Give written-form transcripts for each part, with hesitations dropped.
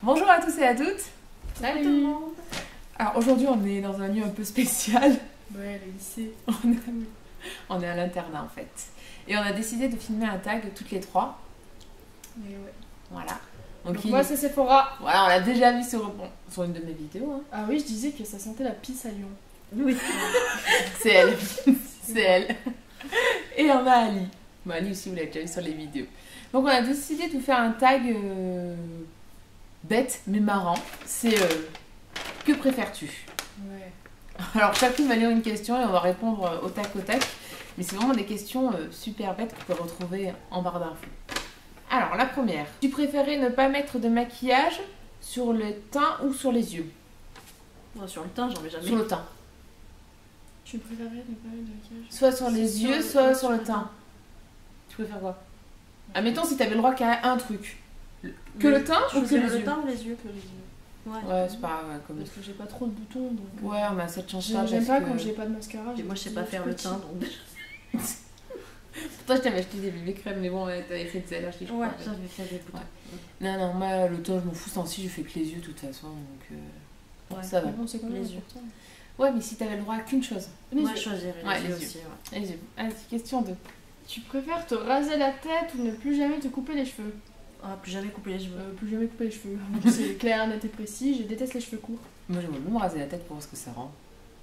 Bonjour à tous et à toutes. Salut tout le monde. Alors aujourd'hui on est dans un lieu un peu spécial. Ouais, le lycée. On est à l'internat en fait. Et on a décidé de filmer un tag toutes les trois. Mais ouais. Voilà. Donc moi c'est Sephora. Voilà, on l'a déjà vu sur une de mes vidéos. Hein. Ah oui, je disais que ça sentait la pisse à Lyon. Oui. C'est elle. C'est elle. Et on a Ali. Bon, Ali aussi vous l'avez déjà vu sur les vidéos. Donc on a décidé de vous faire un tag bête mais marrant. C'est que préfères-tu? Ouais. Alors chacune va lire une question et on va répondre au tac au tac. Mais c'est vraiment des questions super bêtes que vous pouvez retrouver en barre d'infos. Alors la première. Tu préférais ne pas mettre de maquillage sur le teint ou sur les yeux? Non, sur le teint, j'en mets jamais. Sur le teint. Tu préférais ne pas mettre de maquillage? Soit sur les yeux, soit sur le teint. Tu préfères quoi? Admettons si t'avais le droit qu'à un truc. Que le teint ou que les yeux? Le teint ou les yeux? Que les yeux. Ouais, c'est pas grave. Comme... Parce que j'ai pas trop de boutons donc. Ouais, on a cette chance-là. J'aime pas quand j'ai pas de mascara. Et moi, je sais pas faire le teint donc. Toi, je t'avais acheté des bébés crèmes, mais bon, t'avais fait des allergies, je crois. Ouais, j'avais fait des boutons. Ouais. Non, moi, le teint, je m'en fous. Tant si, je fais que les yeux, de toute façon. Donc, ouais. ça va. Bon, c'est quand même Les yeux. important. Ouais, mais si t'avais le droit à qu'une chose. Moi, je choisirais Ouais, les les yeux yeux. aussi. Ouais. Les yeux. Allez, question 2. Tu préfères te raser la tête ou ne plus jamais te couper les cheveux? Ah, plus jamais couper les cheveux. Plus jamais couper les cheveux. C'est clair, net et précis. Je déteste les cheveux courts. Moi, j'aimerais bien me raser la tête pour voir ce que ça rend.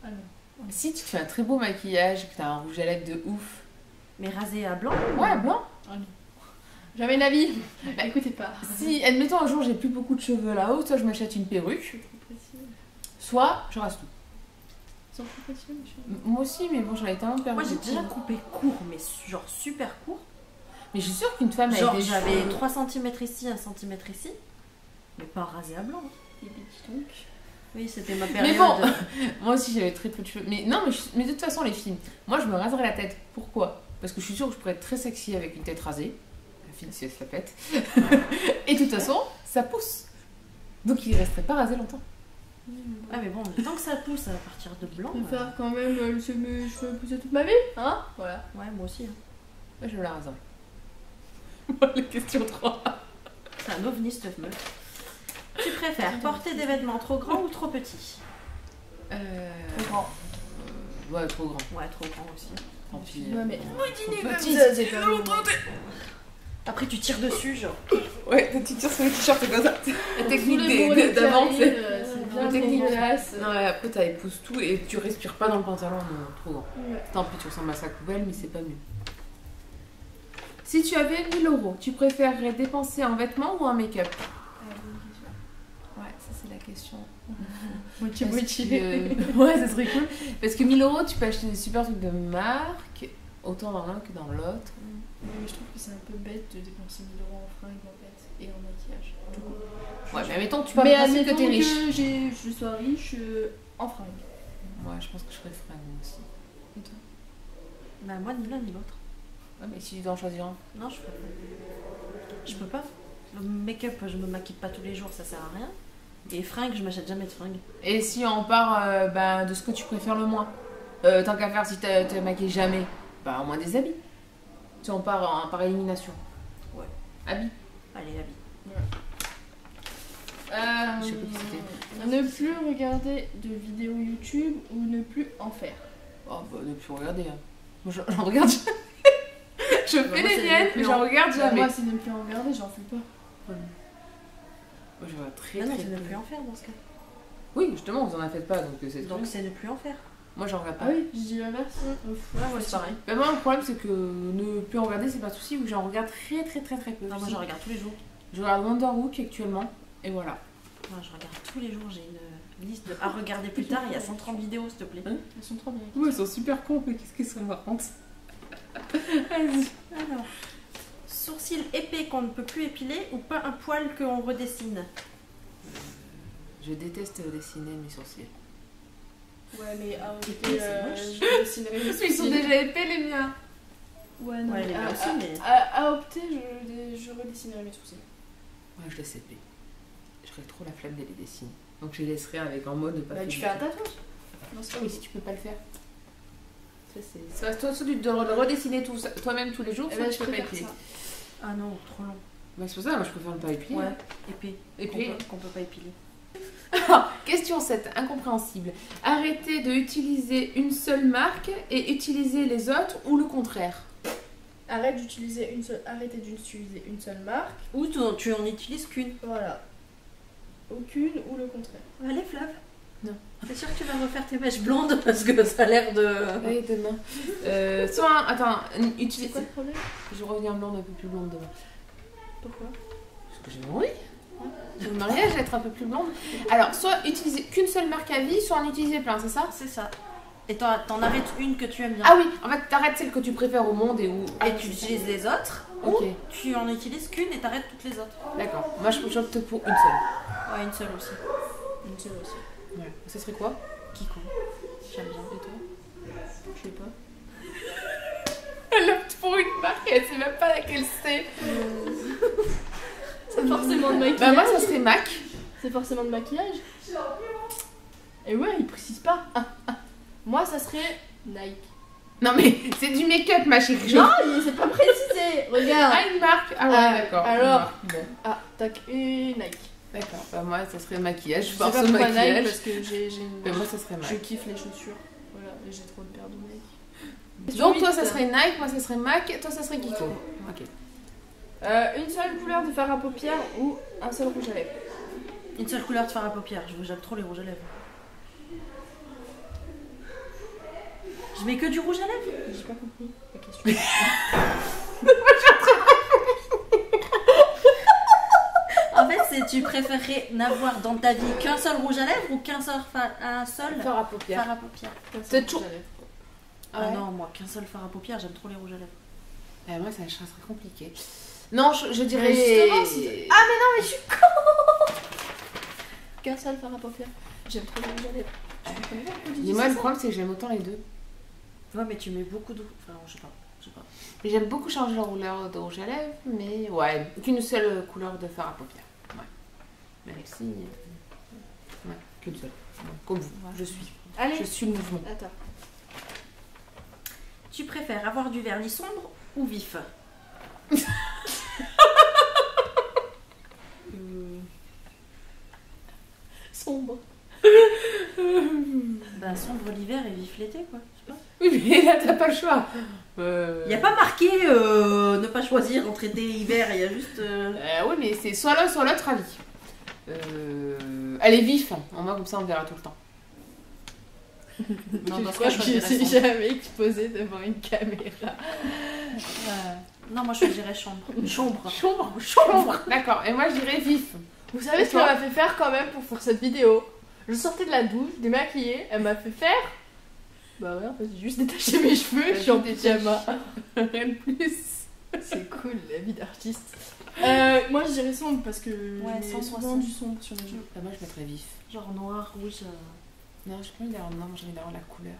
Ah non. Si tu te fais un très beau maquillage, que t'as un rouge à lèvres de ouf. Mais rasé à blanc? Ouais, blanc. Ah non. Jamais de la vie. Bah écoutez pas. Si, admettons un jour, j'ai plus beaucoup de cheveux là-haut, soit je m'achète une perruque, soit je rase tout. Ils sont plus précieux les cheveux. Moi aussi, mais bon, j'en ai tellement perdu. Moi, j'ai déjà coupé court, mais genre super court. Mais je suis sûre qu'une femme Genre, avec des j'avais cheveux... 3 cm ici, 1 cm ici. Mais pas rasé à blanc. Les petits tonks. Oui, c'était ma période. Mais bon, moi aussi j'avais très peu de cheveux. Mais non, mais de toute façon, les filles, moi je me raserais la tête. Pourquoi? Parce que je suis sûre que je pourrais être très sexy avec une tête rasée. La fille, si elle se la pète. Et de toute façon, ça pousse. Donc il resterait pas rasé longtemps. Ah, mais bon, tant que ça pousse à partir de blanc. Je vais faire quand même laisser mes cheveux pousser toute ma vie, hein? Voilà. Ouais, moi aussi. Hein. Moi je me la raserais. La question 3. C'est un ovni, cette meuf. Tu préfères porter des vêtements trop grands ou trop petits? Trop grand. Ouais, trop grand. Ouais, trop grands aussi. Tant pis. Ouais, mais. Petit. C'est pas bon. Après, tu tires dessus, genre. Ouais, tu tires sur les t-shirts comme ça. La technique Tous les mots d'avant, c'est... c'est bien La technique dégueulasse. Non, et après, t'as épouse tout et tu respires pas dans le pantalon, non, trop grand. Ouais. Tant pis, tu ressembles à sa poubelle, mais c'est pas mieux. Si tu avais 1000 euros, tu préférerais dépenser en vêtements ou en make-up? Ouais, ça c'est la question. Moitié-moitié. Ouais, ça serait cool. Parce que 1000 euros, tu peux acheter des super trucs de marque, autant dans l'un que dans l'autre. Mais je trouve que c'est un peu bête de dépenser 1000 euros en fringues en fait et en maquillage. Tout court. Ouais, mais admettons, tu peux Mais penser admettons que t'es riche. je sois riche en fringues. Ouais, je pense que je ferais fringue aussi. Et toi? Bah, moi, ni l'un ni l'autre. Ouais, mais si tu dois en choisir un. Non, je peux pas. Je peux pas. Le make-up, je me maquille pas tous les jours, ça sert à rien. Et fringues, je m'achète jamais de fringues. Et si on part de ce que tu préfères le moins, tant qu'à faire, si te maquilles jamais, bah au moins des habits. Si on part par élimination. Ouais. Habits. Allez, la vie. Je sais pas qui c'était. Ne plus regarder de vidéos YouTube ou ne plus en faire. Oh bah ne plus regarder. Hein. Moi j'en regarde jamais. Je Bah, fais moi, les c'est miennes, ne plus mais en- j'en regarde jamais. Moi, c'est ne plus en regarder, j'en fais pas. Moi je vois très Ah non, très c'est ne peu. plus en faire dans ce cas. Oui, justement, vous en en faites pas, donc c'est Donc, tout. c'est ne plus en faire. Moi j'en regarde pas. Ah oui, je dis l'inverse. Ouais, moi, c'est pareil. Bah, moi le problème c'est que ne plus en regarder c'est pas de souci, vu que j'en regarde très très très très peu. Non, moi, je regarde tous les jours. Je regarde Wonderwook actuellement, et voilà. Moi, je regarde tous les jours. J'ai une liste à regarder plus tard. Il y a 130 vidéos, s'il te plaît. Elles sont trop bien. Ouais, elles sont super cons, mais qu'est-ce qu'elles sont marrantes. Vas-y. Alors, sourcils épais qu'on ne peut plus épiler ou pas un poil qu'on redessine? Je déteste dessiner mes sourcils. Ouais, mais à Épais, c'est moche. je dessinerai mes Ils sont sourcils. déjà épais les miens. Ouais, non, Ouais, mais les miens aussi, mais. à opter, je redessinerai mes sourcils. Ouais, je laisse épais. J'aurais trop la flemme de les dessiner. Donc je les laisserai avec en mode pas Bah, fait tu du fais un tout. tatouage. Non, c'est pas, mais si tu peux pas le faire. Ça, c'est soit tu dois le redessiner tout, toi-même tous les jours, Eh soit ben, tu je peux pas préfère épiler. ça. Ah non, trop long. Bah, c'est pour ça, moi je préfère ne pas épiler. Ouais, épée. Épée. Qu'on peut pas épiler. Question 7, incompréhensible. Arrêtez d'utiliser une seule marque et utiliser les autres ou le contraire. Arrêtez d'utiliser une seule marque. Ou tu en utilises qu'une. Voilà. Aucune ou le contraire. Allez, Flav. Non. C'est sûr que tu vas refaire tes mèches blondes parce que ça a l'air de. Allez, demain. Soit, attends, C'est utilise. quoi le problème? Je reviens blonde, un peu plus blonde demain. Pourquoi? Parce que j'ai envie. Pour le mariage, être un peu plus blonde. Alors, soit utiliser qu'une seule marque à vie, soit en utiliser plein, c'est ça? C'est ça. Et t'en arrêtes une que tu aimes bien. Ah oui, en fait, t'arrêtes celle que tu préfères au monde et où. Et tu utilises les autres. Ok, Ou tu en utilises qu'une et t'arrêtes toutes les autres. d'accord. Moi, j'opte pour une seule. Ouais, une seule aussi. Une seule aussi. Ouais. Ça serait quoi? Kiko. J'aime bien. Et toi? Je sais pas. Elle opte pour une marque et elle sait même pas laquelle c'est. C'est forcément de maquillage. Bah, moi, ça serait MAC. C'est forcément de maquillage. Et ouais, il précise pas. Moi, ça serait Nike. Non, mais c'est du make-up, ma chérie. Non, il s'est pas précisé. Regarde. Ah, une marque. Ah, ouais, Ah, d'accord. alors. Une marque. Bon, Ah, tac, et Nike. d'accord. Bah, moi, ça serait maquillage. Je Je sais pense pas au pourquoi Nike maquillage. parce que j'ai une... Mais moi, ça serait Je MAC. kiffe les chaussures. Voilà, et j'ai trop de paires de Nike. Donc, toi, ça serait Nike, moi, ça serait MAC, et toi, ça serait Kiko. Ok. Une seule couleur de fard à paupières ou un seul rouge à lèvres. Une seule couleur de fard à paupières. J'aime trop les rouges à lèvres. Je mets que du rouge à lèvres. J'ai pas compris la question. En fait, tu préférerais n'avoir dans ta vie qu'un seul rouge à lèvres ou qu'un seul un seul Fard à paupières. fard à paupières. C'est toujours- Ah ouais. non, moi qu'un seul fard à paupières, j'aime trop les rouges à lèvres. Moi, ça serait compliqué. Non, je dirais. justement, si- Ah, mais non, mais je suis con. Qu'un seul fard à paupières. J'aime trop les rouges à lèvres. Mais moi, le problème, c'est que j'aime autant les deux. Ouais, mais tu mets beaucoup d'eau. Enfin, je sais pas. Mais j'aime beaucoup changer la couleur de rouge à lèvres, mais ouais, qu'une seule couleur de fard à paupières. Ouais. Même si. Ouais, qu'une seule. Ouais, comme vous, Ouais. je suis. Allez, Je suis le mouvement. attends. Tu préfères avoir du vernis sombre ou vif? Sombre. Bah, sombre l'hiver et vif l'été, quoi. Je sais pas. Oui, mais là, t'as pas le choix. Il n'y a pas marqué ne pas choisir entre été et hiver, il y a juste. Oui, mais c'est soit l'un, soit l'autre avis. Elle est vif, hein. Moi, comme ça, on verra tout le temps. Non, dans ce crois cas, je que choisirais j'ai sombre. jamais exposé devant une caméra. Non, moi je choisirais chambre. Chambre. Chambre. D'accord, et moi, je dirais vif. Vous savez ce qu'elle m'a fait faire quand même pour faire cette vidéo? Je sortais de la douche, démaquillée, elle m'a fait faire. Bah ouais, en fait, j'ai juste détaché mes cheveux, je suis en pyjama. Rien de plus. C'est cool, la vie d'artiste. Moi je dirais sombre parce que Ouais, j'ai sombre, souvent sombre. du sombre sur les joues. Moi, je mettrais vif. Genre noir, rouge. Non, j'ai pas envie d'avoir non, j'ai envie d'avoir la couleur.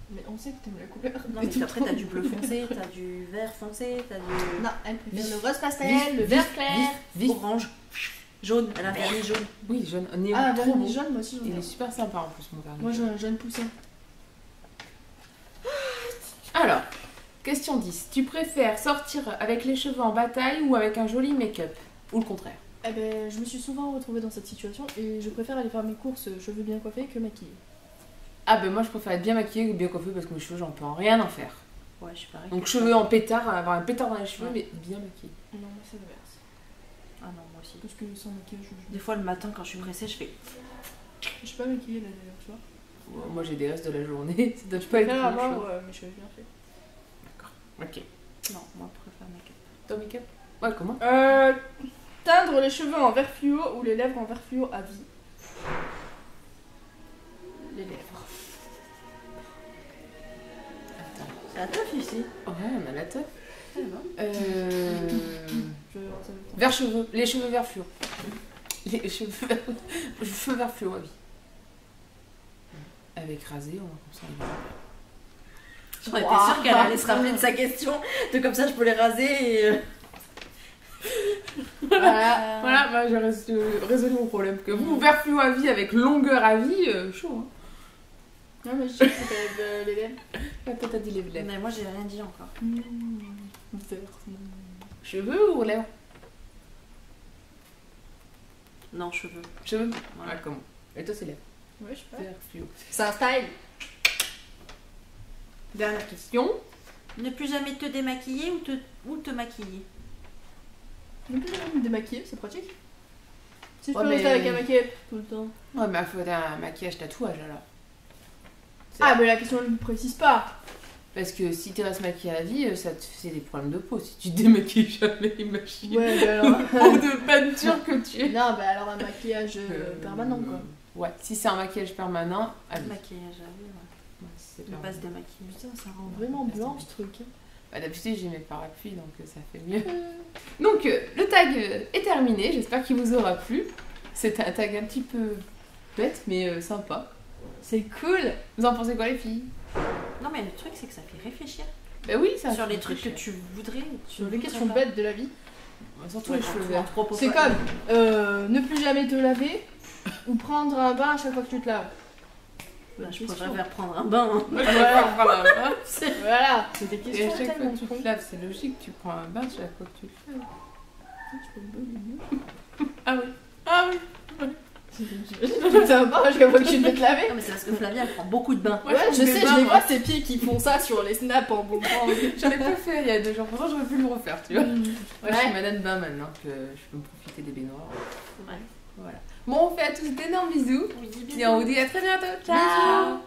Mais on sait que t'aimes la couleur. Non, mais après t'as du bleu foncé, t'as du vert foncé, t'as du. Non, elle préfère Vif. le rose pastel, Vif, le vert clair. Vif. Orange. Jaune, elle a un vernis jaune. Oui, jaune. Néon, Ah, trop vernis beau. jaune, moi aussi j'en Il ai. est super sympa en plus, mon vernis. Moi j'ai un jaune poussin. Alors, question 10. Tu préfères sortir avec les cheveux en bataille ou avec un joli make-up? Ou le contraire? Eh ben, je me suis souvent retrouvée dans cette situation et je préfère aller faire mes courses cheveux bien coiffés que maquillés. Ah ben moi je préfère être bien maquillée ou bien coiffée parce que mes cheveux j'en peux en rien en faire. Ouais, je suis pareil. Donc cheveux en pétard, avoir un pétard dans les cheveux Ouais. mais bien maquillée. Non, moi c'est l'inverse. Ah non, moi aussi. Parce que sans maquillage, Des fois le matin quand je suis pressée, je fais. je suis pas maquillée là d'ailleurs, tu vois. Moi j'ai des restes de la journée, ça doit pas être Faire grand avoir chose. mes cheveux bien faits. Ok. Non, moi je préfère make-up. Ton make-up? Ouais, comment? Teindre les cheveux en vert fluo ou les lèvres en vert fluo à vie. Les lèvres. Attends. C'est la teuf ici. Ouais, on a la teuf. Je vais voir ça le temps. Vert cheveux, les cheveux vert fluo. Les cheveux vert fluo à vie. Avec rasé, on va comme ça. J'aurais été sûre qu'elle allait se rappeler de sa question. De comme ça je peux les raser et. Voilà. Voilà, bah, j'ai résolu mon problème. Que vous, vert fluo à vie avec longueur à vie, chaud. Hein. Non, mais je sais que c'est les lèvres. Toi, t'as dit les lèvres. Mais moi j'ai rien dit encore. Vert. Cheveux ou lèvres? Non, cheveux. Cheveux. Voilà. Ah, comment? Et toi, c'est lèvres. Ouais, je sais pas. Vert fluo. C'est un style. Dernière question. Ne plus jamais te démaquiller ou te maquiller. Ne plus jamais me démaquiller, c'est pratique. Si je Ouais, peux rester mais- avec un maquillage tout le temps. Ouais, mais il faut un maquillage tatouage alors. Ah, mais la question ne me précise pas. Parce que si tu restes maquillée à vie, ça te fait des problèmes de peau. Si tu te démaquilles jamais, imagine. Ouais, mais alors. Peau de peinture que tu es. Non, bah alors un maquillage permanent quoi. Ouais, si c'est un maquillage permanent, à vie. Maquillage à vie, ouais. Ouais, si c'est Ne pas se permanent. démaquiller. Putain, ça rend vraiment blanc ce truc. Bah, d'habitude, j'ai mes parapluies, donc ça fait mieux. Donc, le tag est terminé. J'espère qu'il vous aura plu. C'était un tag un petit peu bête, mais sympa. C'est cool. Vous en pensez quoi, les filles? Non, mais le truc, c'est que ça fait réfléchir. Bah oui, ça Sur fait les trucs que réfléchir. tu voudrais. Sur les questions bêtes de la vie. Surtout Ouais, les cheveux en verts. propos C'est pas- comme ne plus jamais te laver ou prendre un bain à chaque fois que tu te laves. Bah, je préfère prendre un bain. Hein. Voilà. Voilà. Voilà, c'est des Et questions à chaque fois tellement que tu cons. te laves, c'est logique, tu prends un bain chaque fois que tu le fais. Tu peux me donner mieux. Ah oui. Ah oui. C'est un bain à chaque fois que tu te te laver. Non, mais c'est parce que Flavia, elle prend beaucoup de bains. Ouais, Ouais, je fais sais, des bains, je les moi. vois ces filles qui font ça sur les snaps en boomerang. J'en ai pas fait il y a 2 jours. Pourtant, j'aurais pu le refaire, tu vois. Ouais, je suis Ouais. madame bain maintenant que je peux me profiter des baignoires. Ouais. Voilà. Bon, on fait à tous d'énormes bisous. Oui, Et on vous dit à très bientôt. Ciao. Bisous.